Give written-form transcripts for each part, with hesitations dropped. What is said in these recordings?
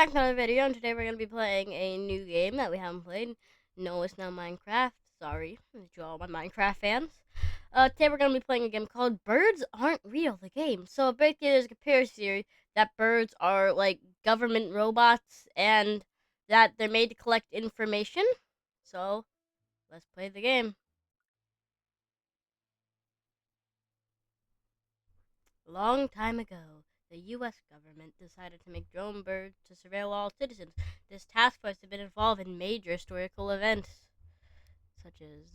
back to another video, and today we're going to be playing a new game that we haven't played. No, it's not Minecraft. Sorry to all my Minecraft fans. Today we're going to be playing a game called Birds Aren't Real, the game. So basically there's a conspiracy theory that birds are like government robots and that they're made to collect information. So, let's play the game. A long time ago, the U.S. government decided to make drone birds to surveil all citizens. This task force had been involved in major historical events, such as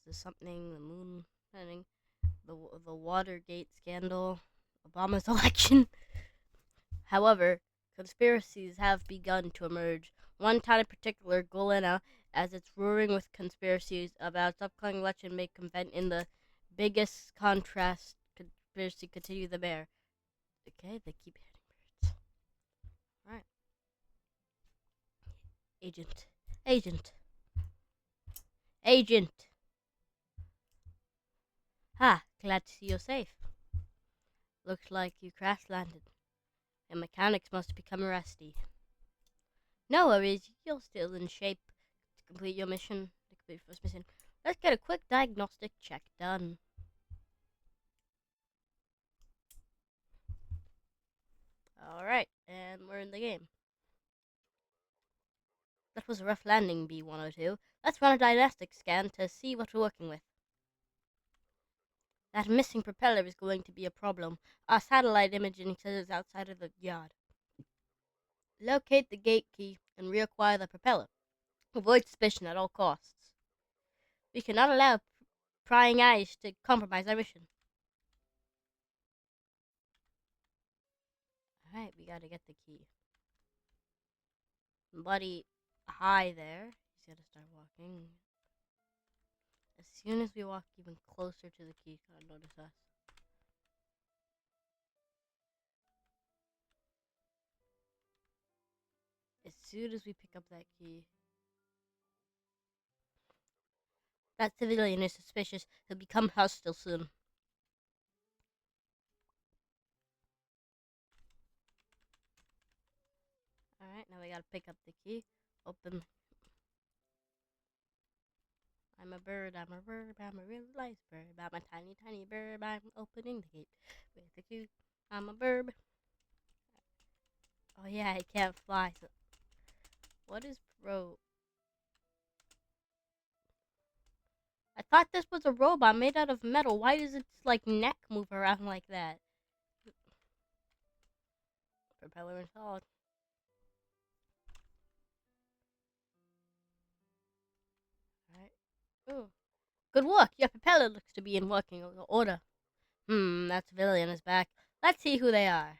the moon landing, the Watergate scandal, Obama's election. However, conspiracies have begun to emerge. One town in particular, Golena, as it's roaring with conspiracies about its upcoming election, may convent in the biggest contrast conspiracy continue the bear. Okay, they keep hitting birds. Alright. Agent. Agent. Agent. Ha, glad to see you're safe. Looks like you crash landed. Your mechanics must become rusty. No worries, you're still in shape to complete your mission. To complete your first mission. Let's get a quick diagnostic check done. Alright, and we're in the game. That was a rough landing, B-102. Let's run a diagnostic scan to see what we're working with. That missing propeller is going to be a problem. Our satellite imaging says it's outside of the yard. Locate the gate key and reacquire the propeller. Avoid suspicion at all costs. We cannot allow prying eyes to compromise our mission. Alright, we gotta get the key. Buddy, hi there. He's gotta start walking. As soon as we walk even closer to the key, he's gonna notice us. As soon as we pick up that key. That civilian is suspicious. He'll become hostile soon. Alright, now we gotta pick up the key. Open. I'm a bird, I'm a bird, I'm a real nice bird. I'm a tiny, tiny bird. I'm opening the gate with the key. I'm a bird. Oh yeah, I can't fly. So what is pro? I thought this was a robot made out of metal. Why does its like neck move around like that? Propeller installed. Alright. Oh. Good work. Your propeller looks to be in working order. That civilian is back. Let's see who they are.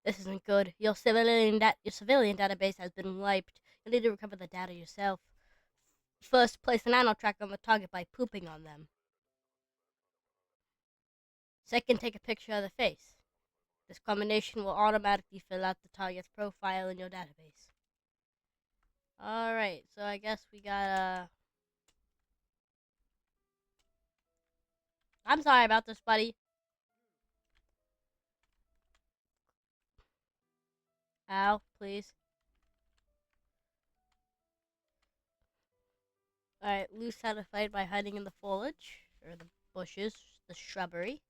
This isn't good. Your civilian database has been wiped. You need to recover the data yourself. First, place a nano track on the target by pooping on them. Second, take a picture of the face. This combination will automatically fill out the target's profile in your database. Alright, so I guess we gotta... I'm sorry about this, buddy. Ow, please. Alright, Luce had a fight by hiding in the foliage, or the bushes, the shrubbery.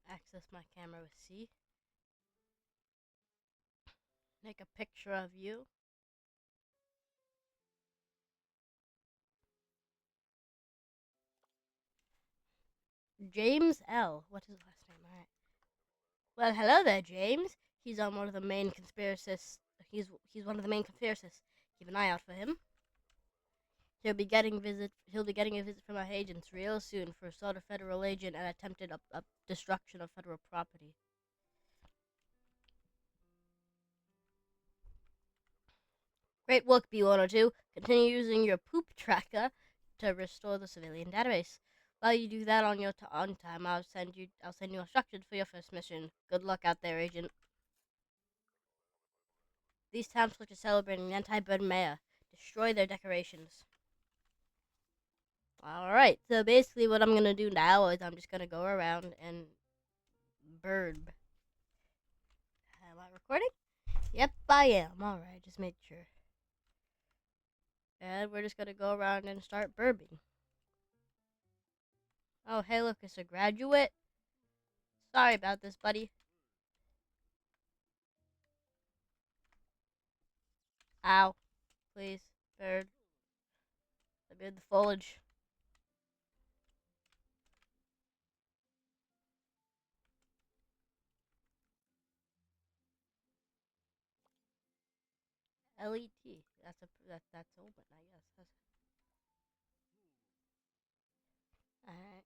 Access my camera with C. Make a picture of you. James L. What's his last name? Alright. Well, hello there, James. He's on one of the main conspiracists. He's one of the main conspiracists. Keep an eye out for him. He'll be getting a visit from our agents real soon for assault of federal agent and attempted destruction of federal property. Great work, B-102. Continue using your poop tracker to restore the civilian database. While you do that on your on time, I'll send you instructions for your first mission. Good luck out there, Agent. These towns look to celebrating an anti-bird mayor. Destroy their decorations. Alright, so basically what I'm gonna do now is I'm just gonna go around and bird. Am I recording? Yep, I am. Alright, just make sure. And we're just gonna go around and start burbing. Oh, hey, look, it's a graduate. Sorry about this, buddy. Ow. Please, bird. Amid the foliage. LET. That's open, I guess. Alright.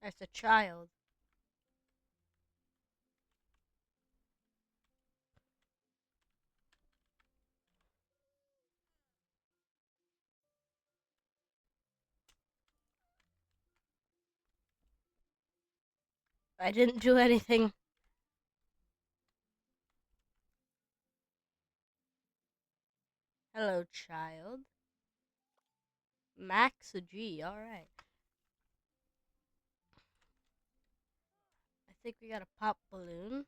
That's a child. I didn't do anything. Hello, child. Max a G. Alright. I think we gotta pop balloons.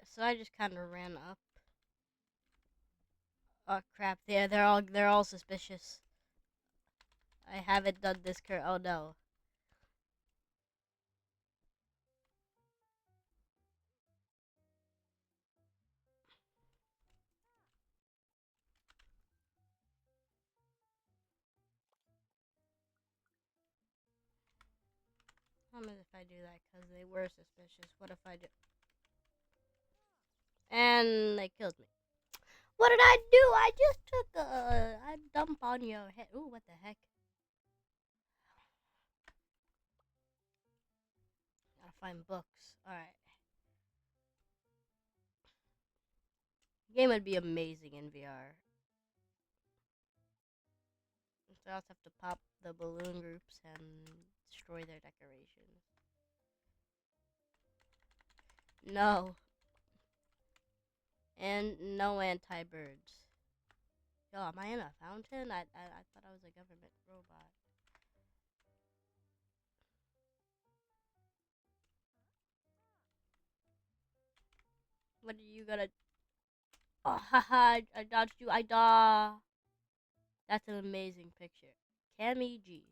So I just kind of ran up. Oh crap! Yeah, they're all suspicious. I haven't done this Oh no. How much if I do that? Cause they were suspicious. What if I do? And they killed me. What did I do? I just took a dump on your head. Ooh, what the heck? Gotta find books. Alright. Game would be amazing in VR. So I also have to pop the balloon groups and destroy their decorations. No. And no anti-birds. Yo, am I in a fountain? I thought I was a government robot. What are you gonna... Oh, haha, I dodged you. I daw. That's an amazing picture. Cammy G.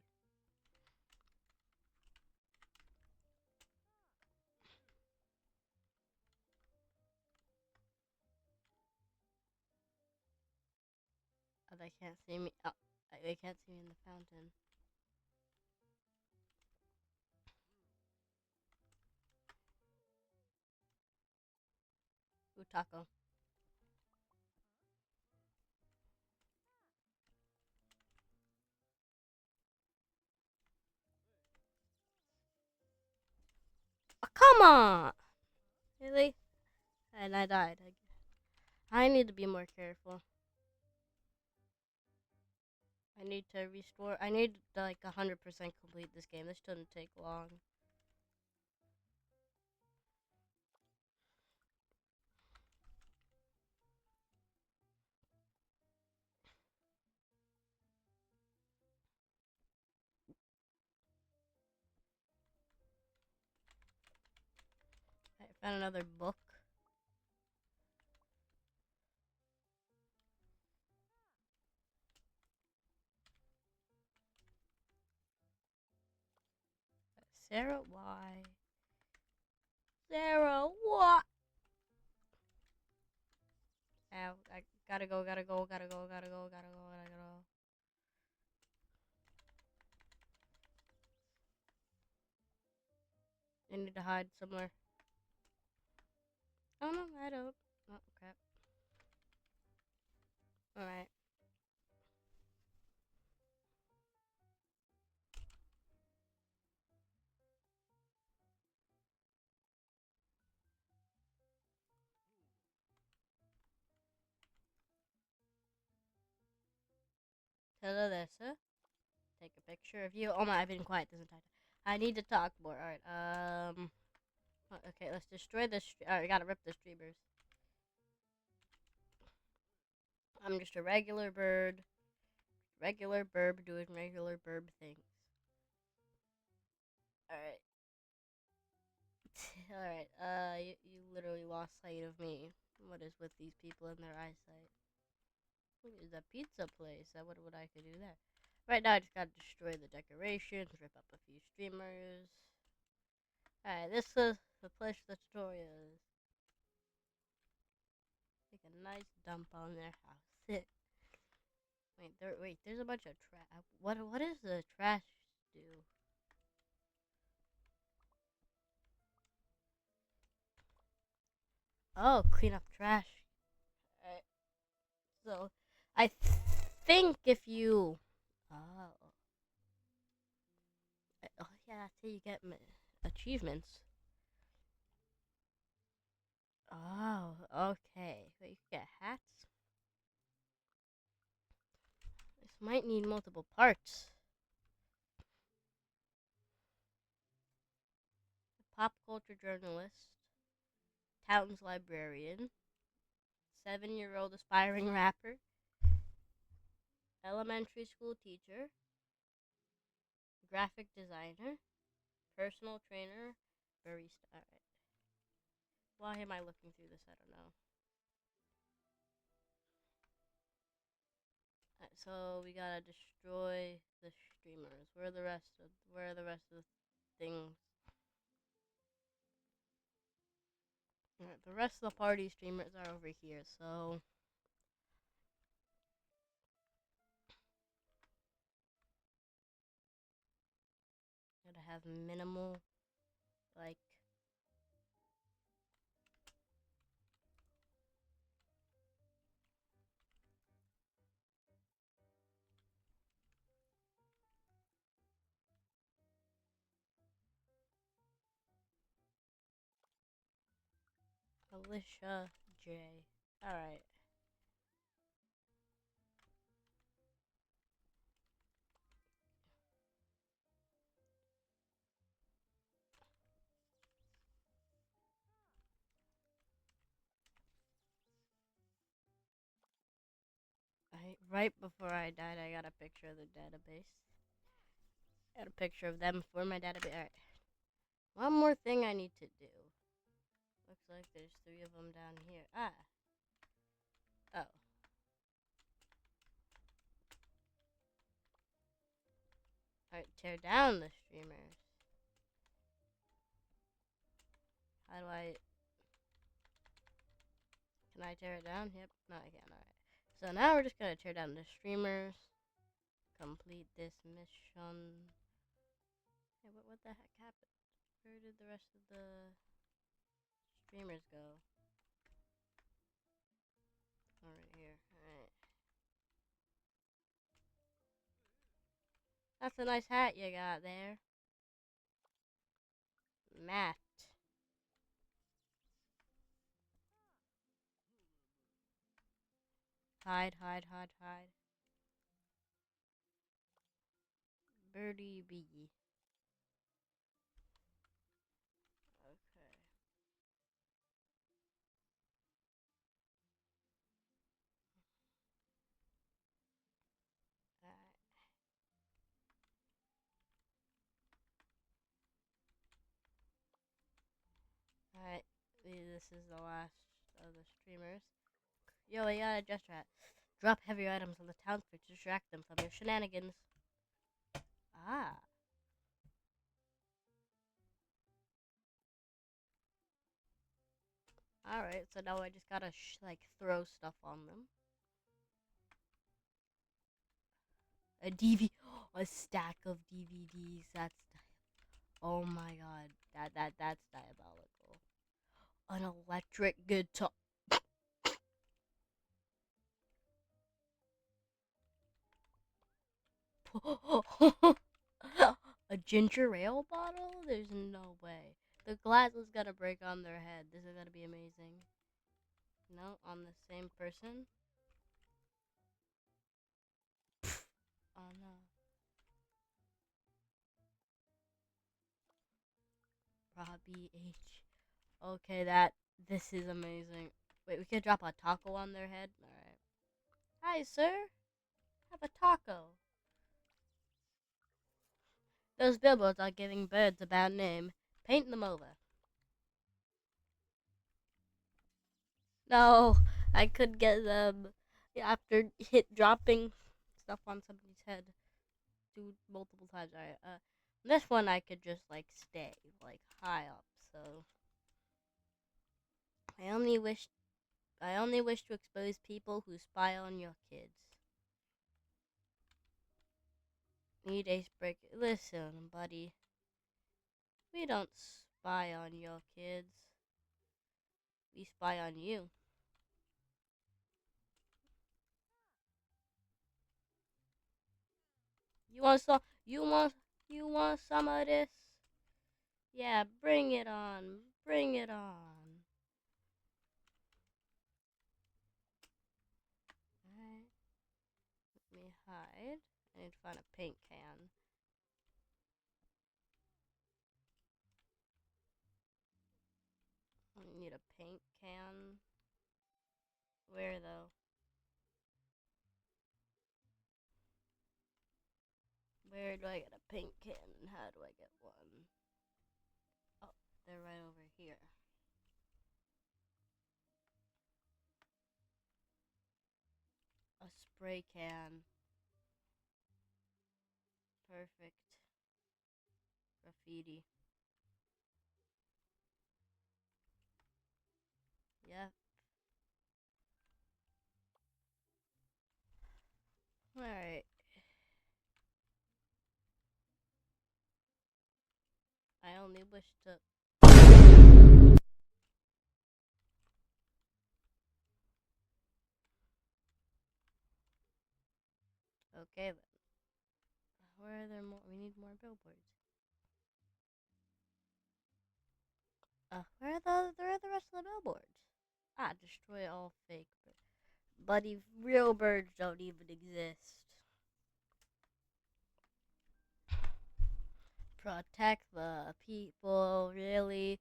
Oh, they can't see me. Oh, they can't see me in the fountain. Ooh, taco. Oh, come on! Really? And I died. I need to be more careful. I need to restore. I need to like 100% complete this game. This doesn't take long. I found another book. Sarah, why? Sarah, what? Ow, I gotta go, gotta go, gotta go, gotta go, gotta go, gotta go. I need to hide somewhere. Oh no, I don't. Oh crap. Alright. Hello there, sir. Take a picture of you. Oh my, I've been quiet this entire time. I need to talk more. Alright, okay, let's destroy this. Alright, we gotta rip the streamers. I'm just a regular bird. Regular burb doing regular burb things. Alright. Alright, you literally lost sight of me. What is with these people and their eyesight? Look, there's a pizza place. I wonder what I could do there. Right now, I just gotta destroy the decorations, rip up a few streamers. Alright, this is the place the tutorial is. Take a nice dump on their house. wait, there's a bunch of trash. What does the trash do? Oh, clean up trash. Alright, so I think if you, oh yeah, that's how you get achievements. Oh, okay. Wait, you can get hats. This might need multiple parts. Pop culture journalist, Towns librarian, 7-year-old aspiring rapper, elementary school teacher, graphic designer, personal trainer, barista. Alright. Why am I looking through this? I don't know. Alright, so we gotta destroy the streamers. Where are the rest of the things? Alright, the rest of the party streamers are over here, so gotta have minimal, like, Alicia J. Alright. Right before I died, I got a picture of the database. Got a picture of them for my database. Alright. One more thing I need to do. Looks like there's 3 of them down here. Ah. Oh. Alright, tear down the streamers. How do I... Can I tear it down? Yep. No, I can't. Alright. So now we're just gonna tear down the streamers. Complete this mission. Hey, what the heck happened? Where did the rest of the streamers go? Oh, right here. Alright. That's a nice hat you got there. Matt. Hide, hide, hide, hide. Birdie bee. Okay. Alright. Alright. This is the last of the streamers. Yo, I got a just rat. Drop heavy items on the townsfolk to distract them from your shenanigans. Ah. Alright, so now I just gotta, like, throw stuff on them. A a stack of DVDs. That's, oh my god, that's diabolical. An electric guitar. A ginger ale bottle? There's no way. The glass is gonna break on their head. This is gonna be amazing. No, on the same person. Oh no. Robbie H. Okay, this is amazing. Wait, we could drop a taco on their head? Alright. Hi, sir. Have a taco. Those billboards are giving birds a bad name. Paint them over. No, I could get them after dropping stuff on somebody's head. Do multiple times. Alright, this one I could just, like, stay, like, high up, so... I only wish to expose people who spy on your kids. Need ace break. Listen, buddy. We don't spy on your kids. We spy on you. You want some? You want some of this? Yeah, bring it on. Bring it on. Alright. Let me hide. I need to find a paint can. I need a paint can. Where though? Where do I get a paint can and how do I get one? Oh, they're right over here. A spray can. Perfect. Graffiti. Yep. Alright. I only wish to... Okay then. Where are there more? We need more billboards. Where are the rest of the billboards? Ah, destroy all fake birds. Buddy, real birds don't even exist. Protect the people, really?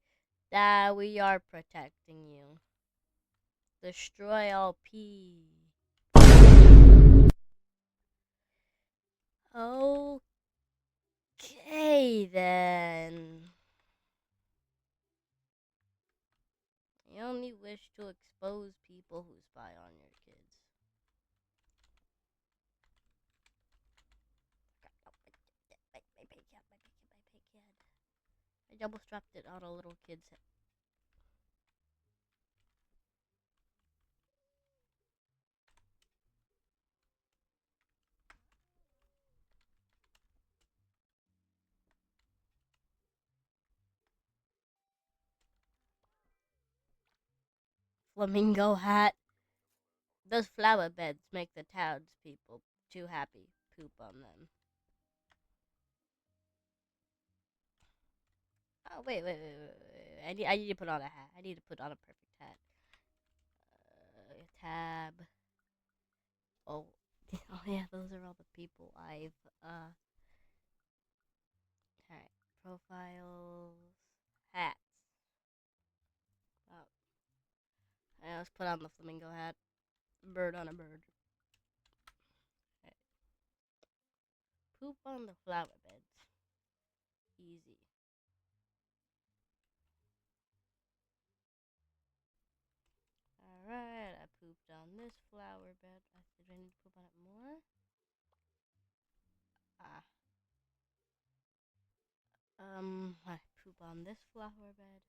We are protecting you. Destroy all P. Okay then. I only wish to expose people who spy on your kids. My pig head. I double strapped it on a little kid's head. Flamingo hat. Those flower beds make the townspeople too happy. Poop on them. Oh, wait. I need to put on a hat. I need to put on a perfect hat. Tab. Oh. Oh, yeah, those are all the people I've, Alright. Profiles. Hats. Oh. Alright, let's put on the flamingo hat. Bird on a bird. Right. Poop on the flower beds. Easy. Alright, I pooped on this flower bed. Do I need to poop on it more? Ah. I poop on this flower bed.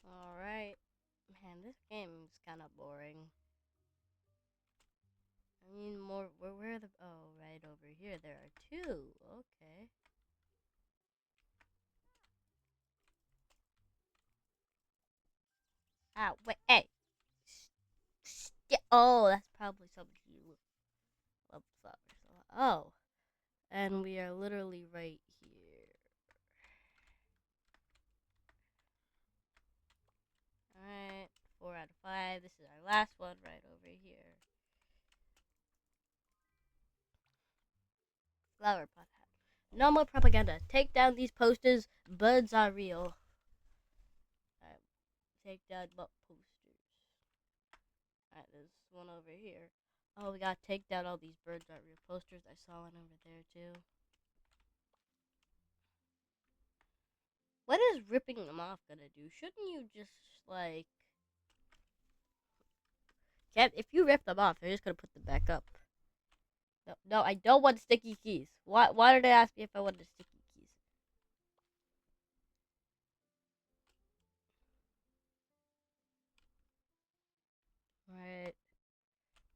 Alright. Man, this game is kind of boring. I need more. Where are the... Oh, right over here. There are two. Okay. Ah, wait. Hey. Oh, that's probably somebody who loves flowers. Oh. And we are literally right here. Alright. this is our last one right over here. Flower pot hat. No more propaganda. Take down these posters. Birds are real. Alright, take down what posters? Alright, there's one over here. Oh, we gotta take down all these birds are real posters. I saw one over there too. What is ripping them off gonna do? Shouldn't you just like... Can't, if you rip them off, they're just gonna put them back up. No, no, I don't want sticky keys. Why did they ask me if I wanted sticky keys? Right.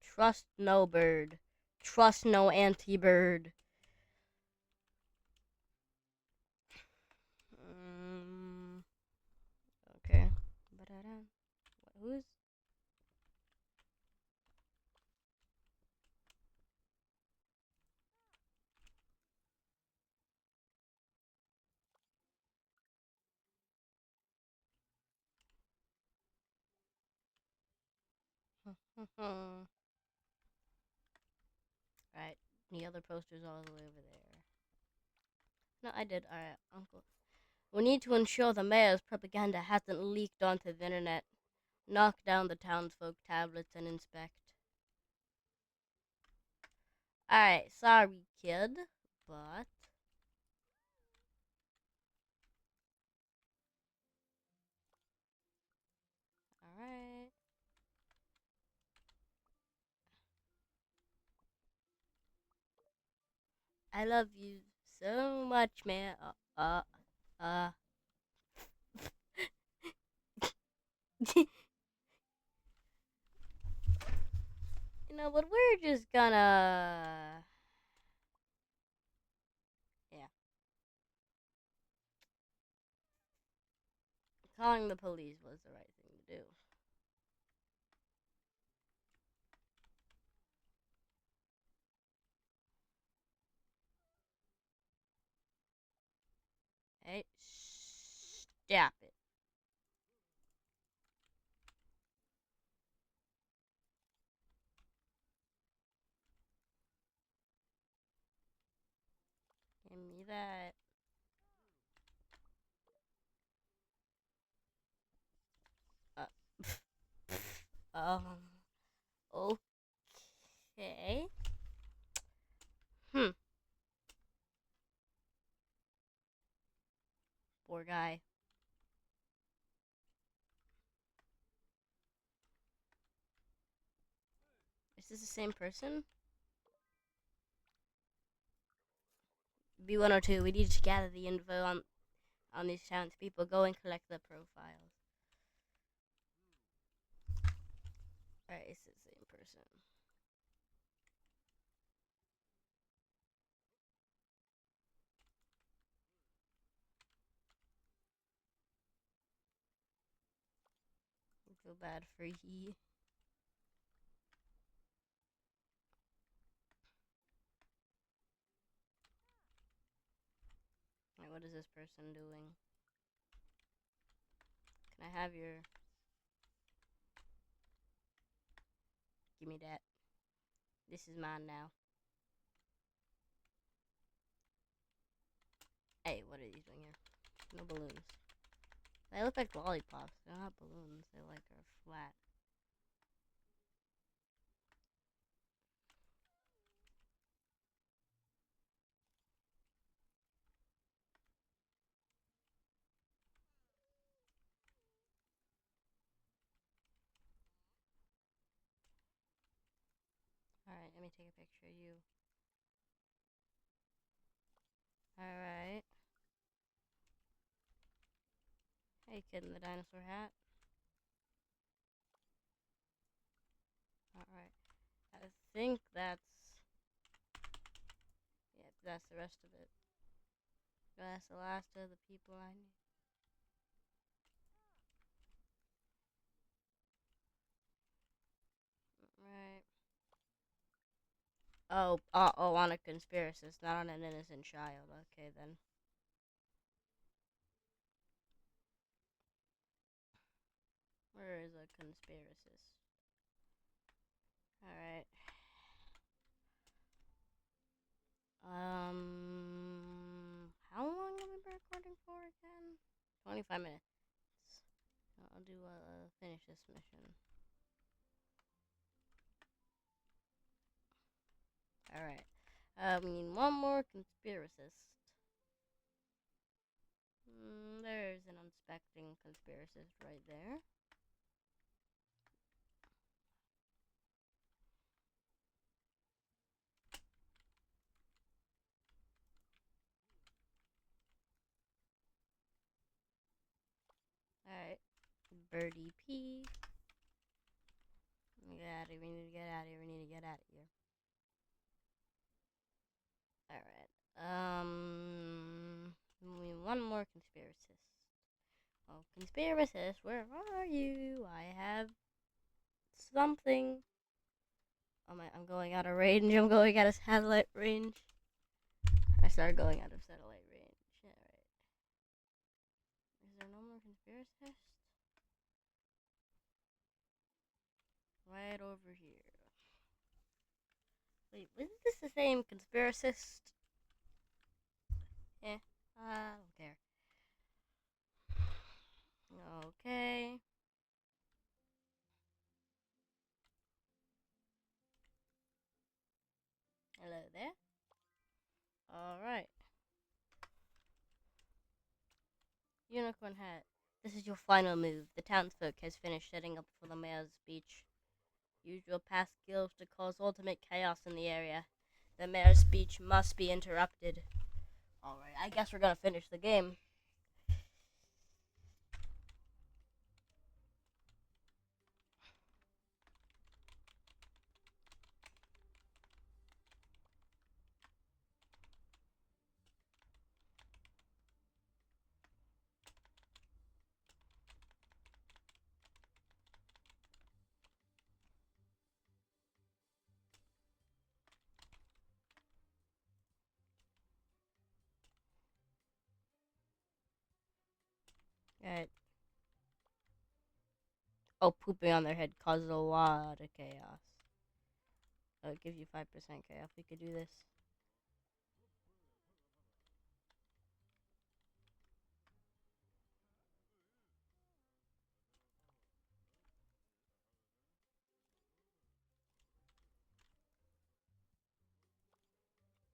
Trust no bird. Trust no anti-bird. Okay. Who's... Right. The other poster's all the way over there. No, I did. Alright, Uncle. We need to ensure the mayor's propaganda hasn't leaked onto the internet. Knock down the townsfolk tablets and inspect. Alright, sorry, kid, but... Alright. I love you so much, man. Uh. You know, but we're just gonna... Yeah. Calling the police was the right thing to do. Hey, stop it. Give me that. Um, okay. Hmm, poor guy. Is this the same person? B102, we need to gather the info on these townspeople. Go and collect the profiles. Alright, it's the same person. I feel bad for he. Alright, what is this person doing? Can I have your... Give me that. This is mine now. Hey, what are these doing here? No balloons. They look like lollipops. They're not balloons. They like are flat. Alright, let me take a picture of you. Alright. Hey, kid in the dinosaur hat. Alright. I think that's... Yeah, that's the rest of it. That's the last of the people I need. Right. Oh, on a conspiracist, not on an innocent child. Okay, then. Where is a conspiracist? Alright. How long have we been recording for again? 25 minutes. I'll do finish this mission. Alright. We need one more conspiracist. There's an inspecting conspiracist right there. Alright. Birdie P. Get out of here. We need to get out of here. We need to get out of here. Alright. We need one more conspiracist. Oh, conspiracist, where are you? I have something. Oh my, I'm going out of range. I'm going out of satellite range. I started going out of satellite range. Alright. Is there no more conspiracist? Right over here. Wait, isn't this the same conspiracist? Eh, I don't care. Okay. Hello there. Alright. Unicorn hat. This is your final move. The townsfolk has finished setting up for the mayor's speech. Use your past skills to cause ultimate chaos in the area. The mayor's speech must be interrupted. Alright, I guess we're gonna finish the game. Alright. Oh, pooping on their head causes a lot of chaos. Oh, it gives you 5% chaos. We could do this.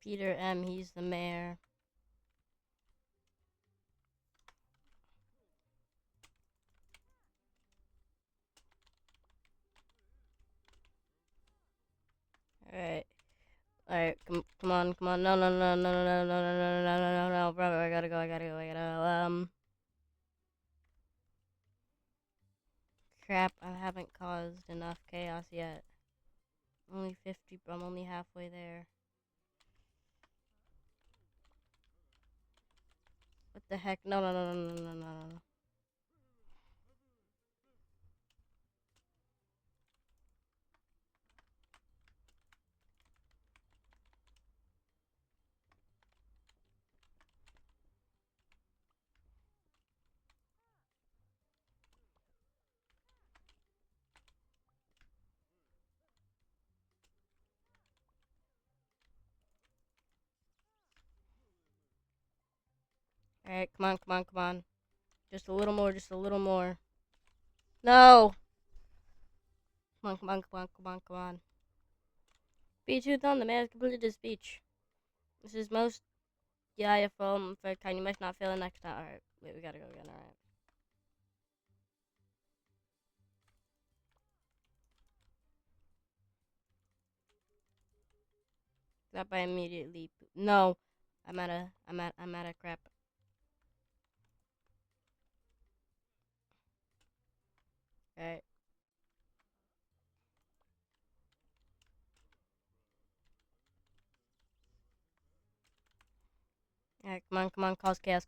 Peter M., he's the mayor. Alright. Alright, come on. No, brother, I gotta go. Crap, I haven't caused enough chaos yet. Only 50, I'm only halfway there. What the heck? No. Alright, come on. Just a little more. No! Come on. Speech who's done, the man has completed his speech. This is most for kind. You must not fail the next time. Alright, wait, we gotta go again, alright. Stop by immediately. No! I'm out of crap. Alright. Alright, come on, cause chaos.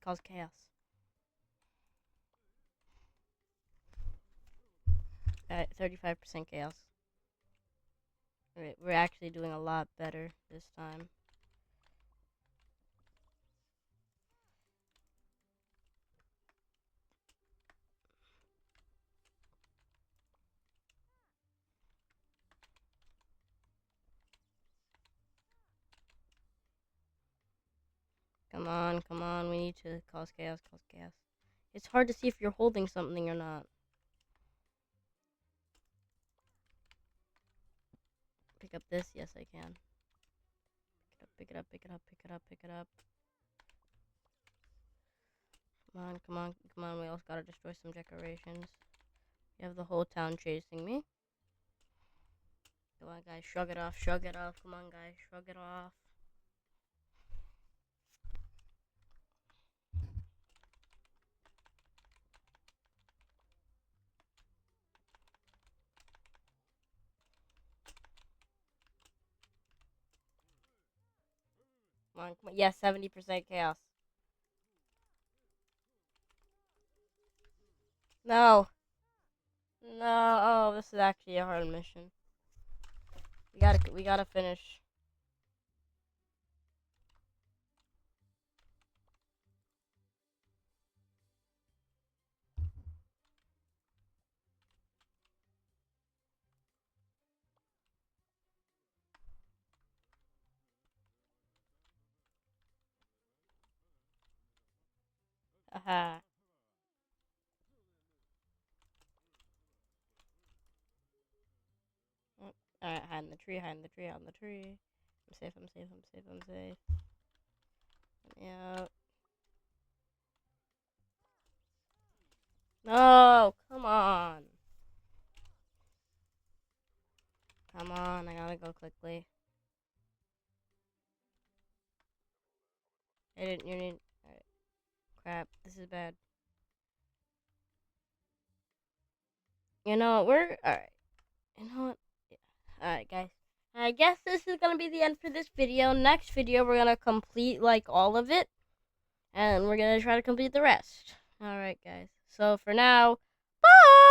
Alright, 35% chaos. Alright, we're actually doing a lot better this time. Come on, come on. We need to cause chaos, cause chaos. It's hard to see if you're holding something or not. Pick up this. Yes, I can. Pick it up, pick it up, pick it up, pick it up. Come on, come on, come on. We also gotta destroy some decorations. You have the whole town chasing me. Come on, guys. Shrug it off, shrug it off. Come on, guys. Shrug it off. Come on, come on. Yes, 70% chaos. No. No. Oh, this is actually a hard mission. We gotta finish. Aha. Oh, alright, hide in the tree, hide in the tree, hide in the tree. I'm safe, I'm safe, I'm safe, I'm safe. Yeah. No, come on. Come on, I gotta go quickly. You need. Alright. Crap, this is bad. You know what, alright. You know what? Yeah. Alright, guys. I guess this is gonna be the end for this video. Next video, we're gonna complete, like, all of it. And we're gonna try to complete the rest. Alright, guys. So, for now, bye!